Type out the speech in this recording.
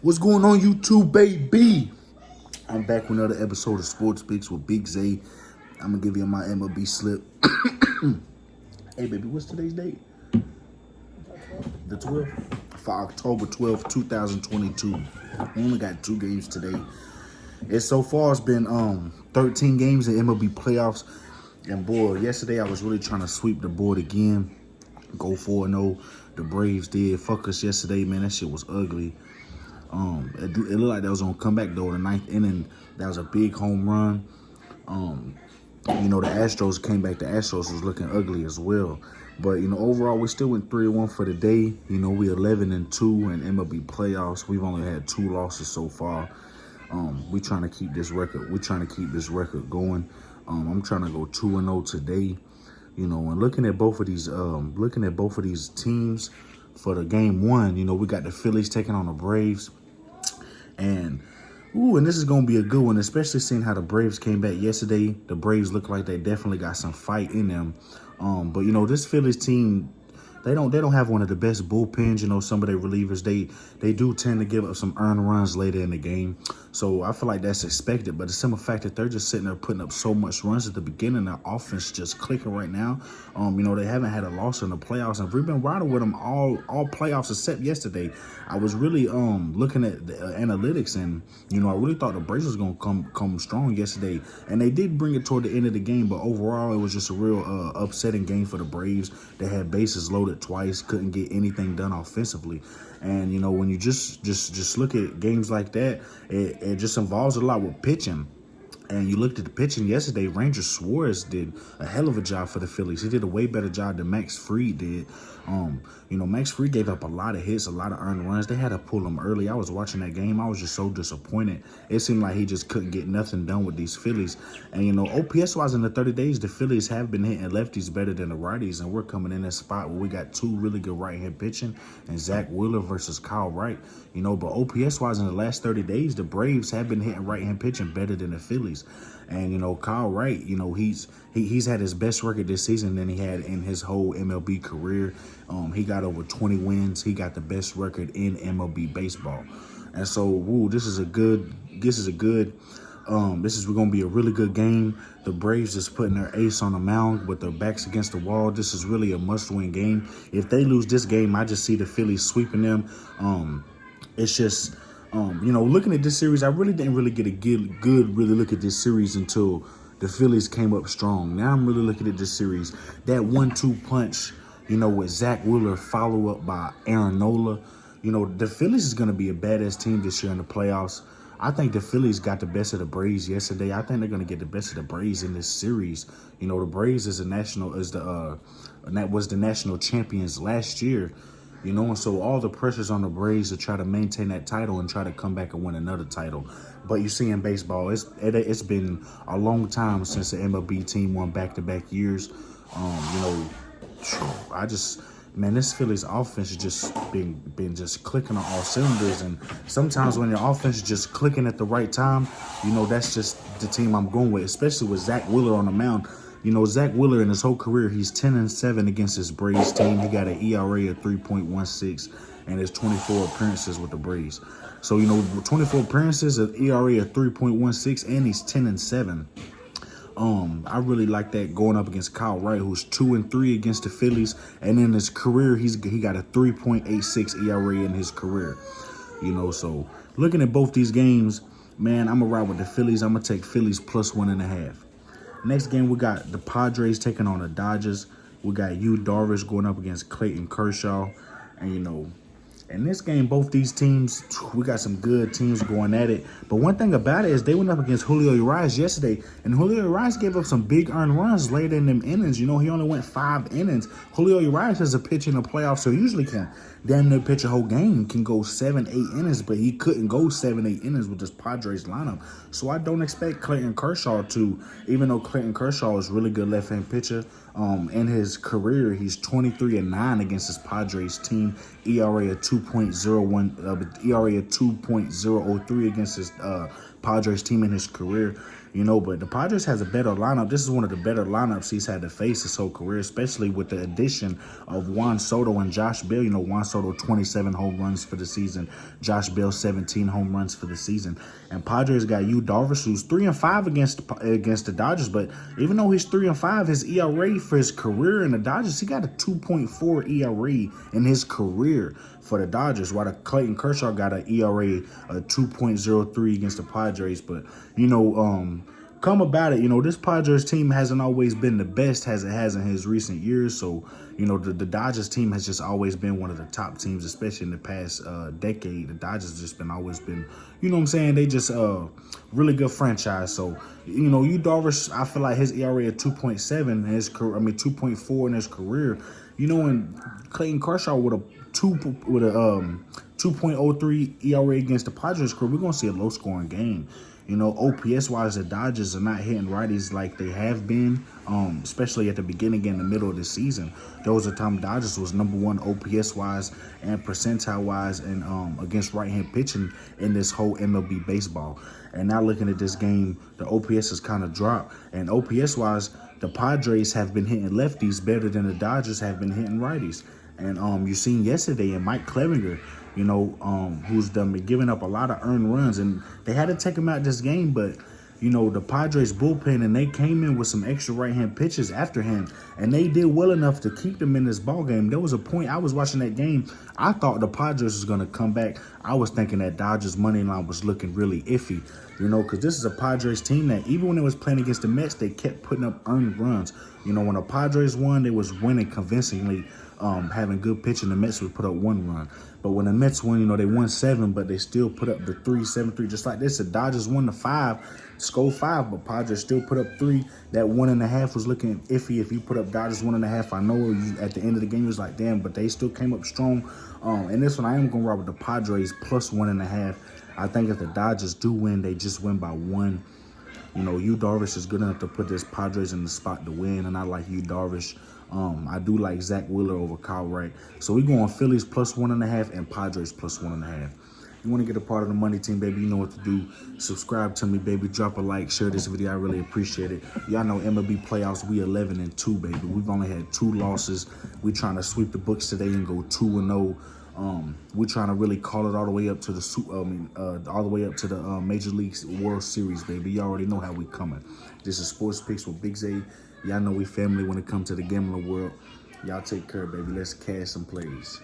What's going on, YouTube, baby? I'm back with another episode of Sports Picks with Big Zay. I'm gonna give you my MLB slip. Hey, baby, what's today's date? The 12th? For October 12th, 2022. We only got 2 games today. So far, it's been 13 games in MLB playoffs. And boy, yesterday I was really trying to sweep the board again. Go 4-0. The Braves did. Fuck us yesterday, man. That shit was ugly. It looked like that was gonna come back though. The 9th inning, that was a big home run. The Astros came back. The Astros was looking ugly as well. But overall, we still went 3-1 for the day. We 11-2 in MLB playoffs. We've only had 2 losses so far. We trying to keep this record. We're trying to keep this record going. I'm trying to go 2-0 today. And looking at both of these teams for the game 1. We got the Phillies taking on the Braves. And this is going to be a good one, especially seeing how the Braves came back yesterday. The Braves look like they definitely got some fight in them. But this Phillies team, they don't have one of the best bullpens. Some of their relievers, they do tend to give up some earned runs later in the game. So I feel like that's expected. But the simple fact that they're just sitting there putting up so much runs at the beginning, their offense just clicking right now. They haven't had a loss in the playoffs, and we've been riding with them all playoffs except yesterday. I was really looking at the analytics, and I really thought the Braves was gonna come strong yesterday, and they did bring it toward the end of the game. But overall, it was just a real upsetting game for the Braves. They had bases loaded twice, couldn't get anything done offensively. And when you just look at games like that, it just involves a lot with pitching. And you looked at the pitching yesterday, Ranger Suarez did a hell of a job for the Phillies. He did a way better job than Max Fried did. Max Fried gave up a lot of hits, a lot of earned runs. They had to pull him early. I was watching that game. I was just so disappointed. It seemed like he just couldn't get nothing done with these Phillies. And, OPS-wise in the 30 days, the Phillies have been hitting lefties better than the righties. And we're coming in that spot where we got 2 really good right-hand pitching, and Zach Wheeler versus Kyle Wright. But OPS-wise in the last 30 days, the Braves have been hitting right-hand pitching better than the Phillies. And, Kyle Wright, he's had his best record this season than he had in his whole MLB career. He got over 20 wins. He got the best record in MLB baseball. And so, this is going to be a really good game. The Braves just putting their ace on the mound with their backs against the wall. This is really a must-win game. If they lose this game, I just see the Phillies sweeping them. It's just, looking at this series, I really didn't really get a good look at this series until the Phillies came up strong. Now I'm really looking at this series. That 1-2 punch, with Zach Wheeler, follow up by Aaron Nola. The Phillies is going to be a badass team this year in the playoffs. I think the Phillies got the best of the Braves yesterday. I think they're going to get the best of the Braves in this series. The Braves was the national champions last year. And so all the pressure's on the Braves to try to maintain that title and try to come back and win another title. But you see in baseball, it's been a long time since the MLB team won back-to-back years. This Phillies offense has just been just clicking on all cylinders. And sometimes when your offense is just clicking at the right time, that's just the team I'm going with, especially with Zach Wheeler on the mound. Zach Wheeler in his whole career, he's 10-7 against his Braves team. He got an ERA of 3.16 and his 24 appearances with the Braves. So, 24 appearances, an ERA of 3.16, and he's 10-7. I really like that going up against Kyle Wright, who's 2-3 against the Phillies. And in his career, he got a 3.86 ERA in his career. So looking at both these games, man, I'm going to ride with the Phillies. I'm going to take Phillies plus 1.5. Next game, we got the Padres taking on the Dodgers. We got Yu Darvish going up against Clayton Kershaw. And, in this game, both these teams, we got some good teams going at it. But one thing about it is they went up against Julio Urias yesterday, and Julio Urias gave up some big earned runs later in them innings. He only went 5 innings. Julio Urias is a pitcher in the playoffs, so he usually can damn near pitch a whole game, can go 7-8 innings, but he couldn't go 7-8 innings with this Padres lineup. So I don't expect Clayton Kershaw to, even though Clayton Kershaw is a really good left-hand pitcher. In his career, he's 23-9 against his Padres team, ERA of 2.01, ERA of 2.003 against his Padres team in his career, you know, but the Padres has a better lineup. This is one of the better lineups he's had to face his whole career, especially with the addition of Juan Soto and Josh Bell. You know, Juan Soto 27 home runs for the season, Josh Bell 17 home runs for the season, and Padres got Yu Darvish, who's 3-5 against the Dodgers. But even though he's 3-5, his ERA for his career in the Dodgers, he got a 2.4 ERA in his career for the Dodgers, while the Clayton Kershaw got an ERA of 2.03 against the Padres. But, you know, come about it, you know, this Padres team hasn't always been the best as it has in his recent years. So, you know, the Dodgers team has just always been one of the top teams, especially in the past decade. The Dodgers have just been always been, you know what I'm saying, they just really good franchise. So, you know, Yu Darvish, I feel like his ERA of 2.7 in his career, 2.4 in his career, you know, and Clayton Kershaw with a 2.03 ERA against the Padres career, we're going to see a low-scoring game. You know, OPS-wise, the Dodgers are not hitting righties like they have been, especially at the beginning and the middle of the season. There was a time Dodgers was #1 OPS-wise and percentile-wise and against right-hand pitching in this whole MLB baseball. And now looking at this game, the OPS has kind of dropped. And OPS-wise, the Padres have been hitting lefties better than the Dodgers have been hitting righties. And you seen yesterday in Mike Clevinger, you know, who's been giving up a lot of earned runs, and they had to take him out this game. But, you know, the Padres bullpen, and they came in with some extra right-hand pitches after him, and they did well enough to keep them in this ball game. There was a point I was watching that game, I thought the Padres was going to come back. I was thinking that Dodgers money line was looking really iffy, you know, because this is a Padres team that even when they was playing against the Mets, they kept putting up earned runs. You know, when the Padres won, they was winning convincingly, having good pitching. The Mets would put up 1 run. But when the Mets won, you know, they won 7, but they still put up the 3-7-3 just like this. The Dodgers won the 5, scored 5, but Padres still put up 3. That 1.5 was looking iffy. If you put up Dodgers 1.5, I know you, at the end of the game you was like, damn, but they still came up strong. And this one I am going to ride with the Padres plus 1.5. I think if the Dodgers do win, they just win by 1. You know, Yu Darvish is good enough to put this Padres in the spot to win, and I like Yu Darvish. I do like Zach Wheeler over Kyle Wright. So we're going Phillies plus 1.5 and Padres plus 1.5. You want to get a part of the money team, baby, you know what to do. Subscribe to me, baby. Drop a like. Share this video. I really appreciate it. Y'all know MLB playoffs, we 11-2, baby. We've only had 2 losses. We're trying to sweep the books today and go 2-0. We're trying to really call it all the way up to the Major League World Series, baby. You already know how we coming. This is Sports Picks with Big Zay. Y'all know we family when it comes to the gambling world. Y'all take care, baby. Let's cash some plays.